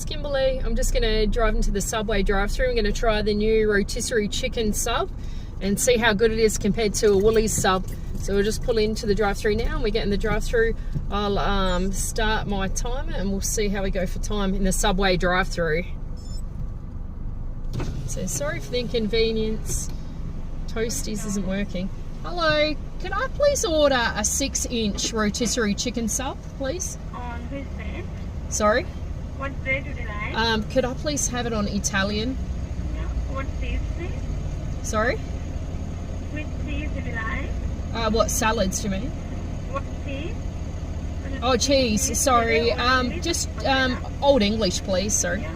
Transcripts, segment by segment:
it's Kimberly. I'm just going to drive into the Subway drive-thru. I'm going to try the new Rotisserie Chicken sub and see how good it is compared to a Woolies sub. So we'll just pull into the drive-thru now, and we get in the drive-thru. I'll start my timer and we'll see how we go for time in the Subway drive-thru. So sorry for the inconvenience. Toasties isn't working. Hello, can I please order a 6-inch rotisserie chicken sub, please? On which bread? Sorry? What bread would you like? Could I please have it on Italian? Yeah. What cheese, please? Sorry? Which cheese would you like? What salads do you mean? What cheese? Oh, cheese. Sorry. Just Old English, please. Sorry. Yeah.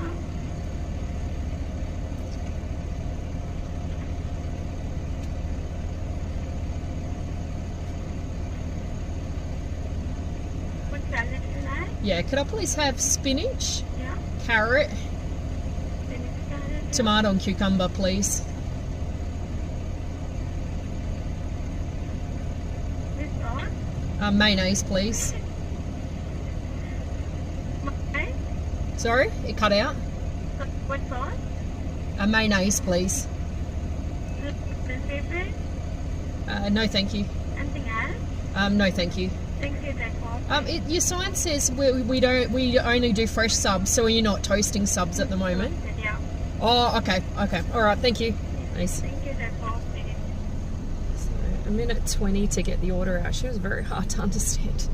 What salad would you like? Yeah. Could I please have spinach, Yeah. carrot, Spinach salad. tomato, and cucumber, please? Which sauce? Mayonnaise, please. Right? Sorry, it cut out. What sauce? Mayonnaise, please. The favorite? No, thank you. Anything else? No, thank you. Thank you, that's all. Your sign says we only do fresh subs, so you're not toasting subs at the moment. Yeah. Oh, okay, all right, thank you. Nice. Thank you, that's all. So, a minute 20 to get the order out. She was very hard to understand.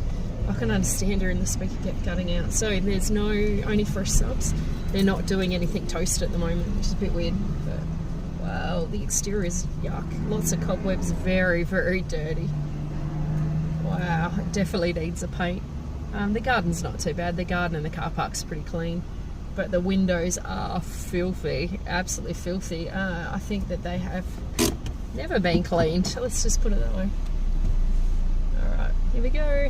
I can understand her, and the speaker kept cutting out. So there's only fresh subs. They're not doing anything toast at the moment, which is a bit weird. But wow, the exterior is yuck. Lots of cobwebs, very, very dirty. Wow, it definitely needs a paint. The garden's not too bad. The garden and the car park's pretty clean, but the windows are filthy, absolutely filthy. I think that they have never been cleaned. Let's just put it that way. All right, here we go.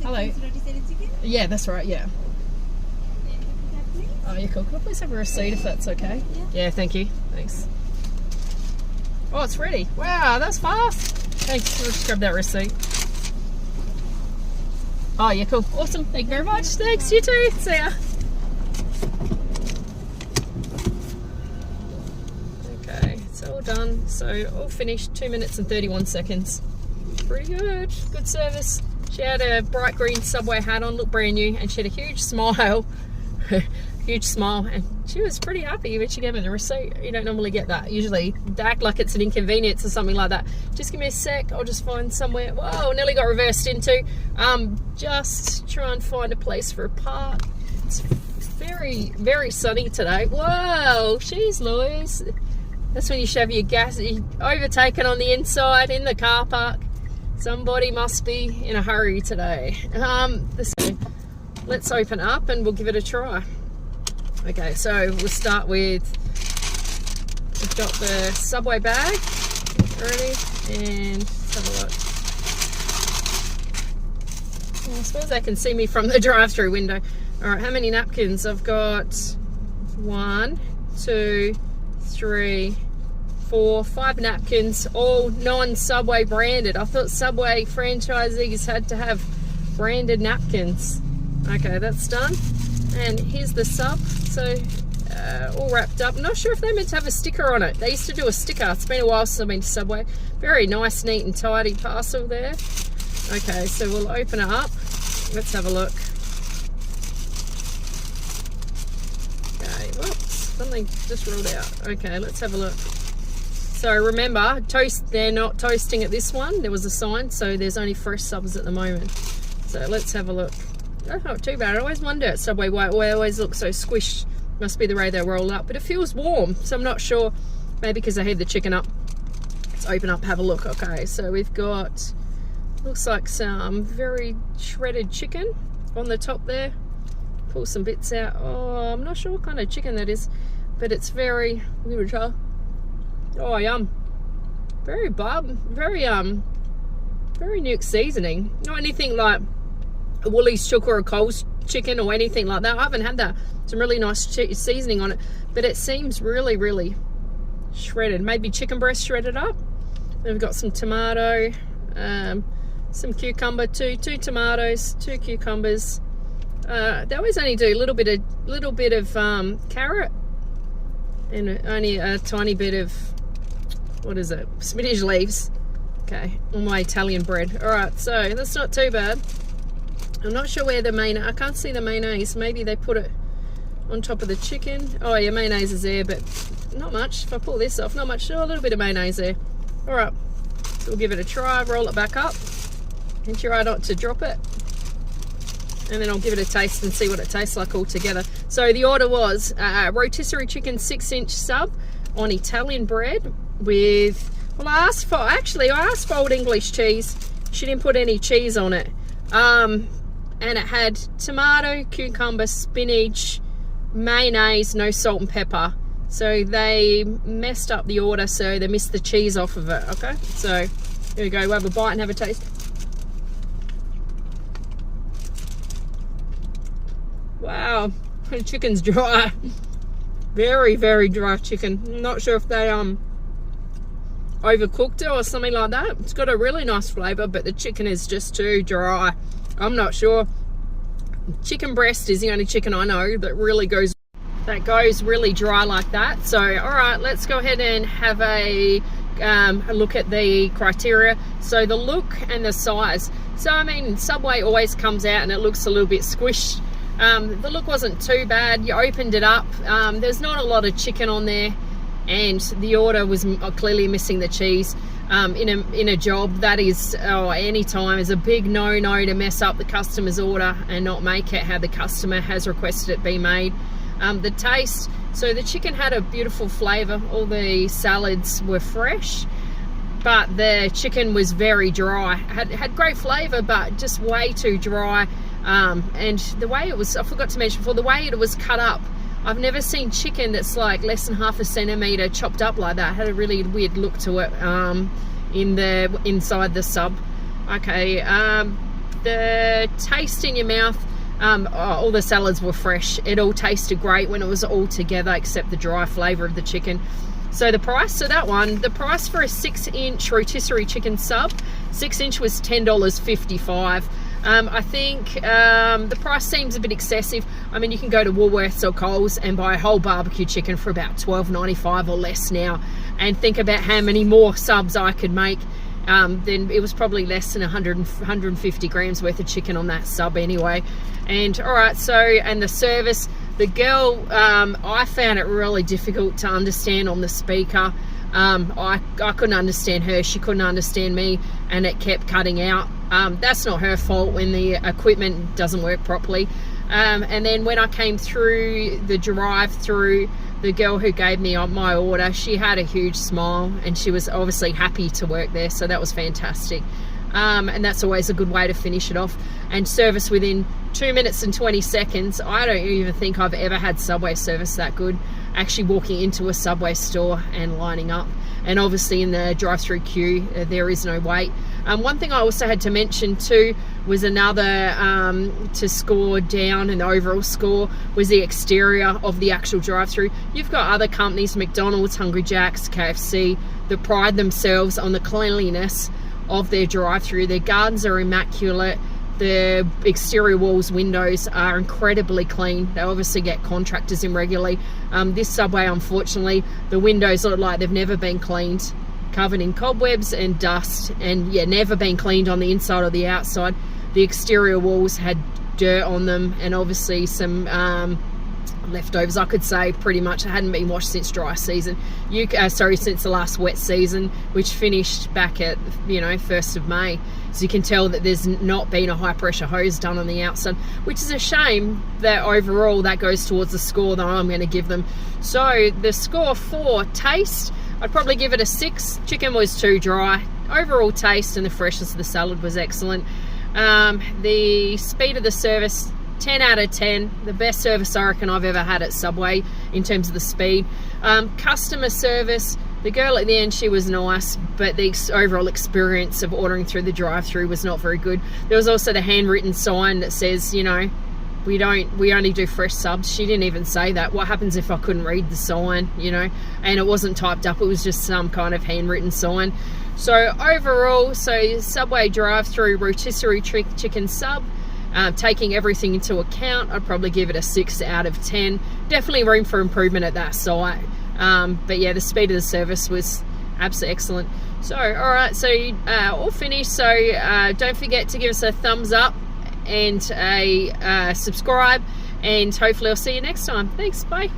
Hello. Rotisserie chicken? Yeah, that's right, yeah. Oh, yeah, cool. Can I please have a receipt if that's okay? Yeah, thank you. Thanks. Oh, it's ready. Wow, that's fast. Thanks. I'll just grab that receipt. Oh, yeah, cool. Awesome. Thank you very much. Thanks. You too. See ya. Okay, it's all done. So, all finished. 2 minutes and 31 seconds. Pretty good. Good service. She had a bright green Subway hat on, looked brand new, and she had a huge smile. Huge smile, and she was pretty happy when she gave me the receipt. You don't normally get that. Usually they act like it's an inconvenience or something like that. Just give me a sec, I'll just find somewhere. Whoa, nearly got reversed into. Just try and find a place for a park. It's very, very sunny today. Whoa, jeez Louise. That's when you shove your gas, you're overtaken on the inside in the car park. Somebody must be in a hurry today. Let's open up and we'll give it a try. Okay, so we'll start with, we've got the Subway bag ready, and let's have a look. Well, I suppose they can see me from the drive-thru window. All right, how many napkins? I've got 1, 2, 3, 4, 5 napkins, all non-Subway branded. I thought Subway franchisees had to have branded napkins. Okay, that's done. And here's the sub, so all wrapped up. I'm not sure if they meant to have a sticker on it. They used to do a sticker. It's been a while since I've been to Subway. Very nice, neat and tidy parcel there. Okay, so we'll open it up. Let's have a look. Okay, whoops, something just rolled out. Okay, let's have a look. So remember, they're not toasting at this one. There was a sign, so there's only fresh subs at the moment. So let's have a look. That's not too bad. I always wonder at Subway why it always looks so squished. Must be the way they roll up, but it feels warm, so I'm not sure. Maybe because I heat the chicken up. Let's open up, have a look. Okay, so we've got, looks like some very shredded chicken on the top there. Pull some bits out. Oh, I'm not sure what kind of chicken that is, but it's very, give it a try. Oh, yum. Very very new seasoning. Not anything like a Woolies chook or a Coles chicken or anything like that. I haven't had that. Some really nice seasoning on it, but it seems really, really shredded. Maybe chicken breast shredded up. Then we've got some tomato, some cucumber, two tomatoes, 2 cucumbers. They always only do a little bit of carrot, and only a tiny bit of, what is it, spinach leaves. Okay, all my Italian bread. All right, so that's not too bad. I'm not sure where the mayonnaise, I can't see the mayonnaise. Maybe they put it on top of the chicken. Oh yeah, mayonnaise is there, but not much. If I pull this off, not much. Oh, a little bit of mayonnaise there. All right, so we'll give it a try, roll it back up, and try not to drop it. And then I'll give it a taste and see what it tastes like all together. So the order was rotisserie chicken 6-inch sub on Italian bread with, well, I asked for Old English cheese. She didn't put any cheese on it. And it had tomato, cucumber, spinach, mayonnaise, no salt and pepper. So they messed up the order, so they missed the cheese off of it. Okay, so here we go. We'll have a bite and have a taste. Wow, the chicken's dry. Very, very dry chicken. I'm not sure if they overcooked it or something like that. It's got a really nice flavour, but the chicken is just too dry. I'm not sure. Chicken breast is the only chicken I know that goes really dry like that. So all right, let's go ahead and have a look at the criteria. So the look and the size. So I mean, Subway always comes out and it looks a little bit squished. The look wasn't too bad. You opened it up, there's not a lot of chicken on there, and the order was clearly missing the cheese. In a job, that is, any time is a big no-no to mess up the customer's order and not make it how the customer has requested it be made. The taste, so the chicken had a beautiful flavour. All the salads were fresh, but the chicken was very dry. Had great flavour, but just way too dry. And the way it was, I forgot to mention before, the way it was cut up. I've never seen chicken that's like less than half a centimetre chopped up like that. It had a really weird look to it inside the sub. Okay, the taste in your mouth, all the salads were fresh. It all tasted great when it was all together, except the dry flavour of the chicken. So the price, the price for a 6-inch rotisserie chicken sub, 6-inch was $10.55. I think the price seems a bit excessive. I mean, you can go to Woolworths or Coles and buy a whole barbecue chicken for about $12.95 or less now, and think about how many more subs I could make. Then it was probably less than 150 grams worth of chicken on that sub anyway. And all right, so, and the service, the girl, I found it really difficult to understand on the speaker. I couldn't understand her, she couldn't understand me, and it kept cutting out. That's not her fault when the equipment doesn't work properly. And then when I came through the drive-thru, the girl who gave me my order, she had a huge smile and she was obviously happy to work there, so that was fantastic. And that's always a good way to finish it off. And service within 2 minutes and 20 seconds. I don't even think I've ever had Subway service that good. Actually walking into a Subway store and lining up, and obviously in the drive-through queue there is no wait. One thing I also had to mention too was another to score down an overall score was the exterior of the actual drive-through. You've got other companies, McDonald's, Hungry Jack's, KFC, that pride themselves on the cleanliness of their drive-through. Their gardens are immaculate. The exterior walls, windows are incredibly clean. They obviously get contractors in regularly. This Subway, unfortunately, the windows look like they've never been cleaned, covered in cobwebs and dust, and yeah, never been cleaned on the inside or the outside. The exterior walls had dirt on them, and obviously some leftovers, I could say, pretty much. It hadn't been washed since dry season. Since the last wet season, which finished back at 1st of May. So you can tell that there's not been a high pressure hose done on the outside, which is a shame. That overall that goes towards the score that I'm going to give them. So the score for taste, I'd probably give it a 6. Chicken was too dry. Overall taste and the freshness of the salad was excellent. The speed of the service, 10 out of 10. The best service I reckon I've ever had at Subway in terms of the speed. Customer service, the girl at the end, she was nice, but the overall experience of ordering through the drive-thru was not very good. There was also the handwritten sign that says, we only do fresh subs. She didn't even say that. What happens if I couldn't read the sign, you know, and it wasn't typed up, it was just some kind of handwritten sign. So overall, Subway drive-through rotisserie chicken sub, taking everything into account, I'd probably give it a 6 out of 10. Definitely room for improvement at that site, but yeah, the speed of the service was absolutely excellent. So alright, so all finished. So don't forget to give us a thumbs up and a subscribe, and hopefully I'll see you next time. Thanks, bye.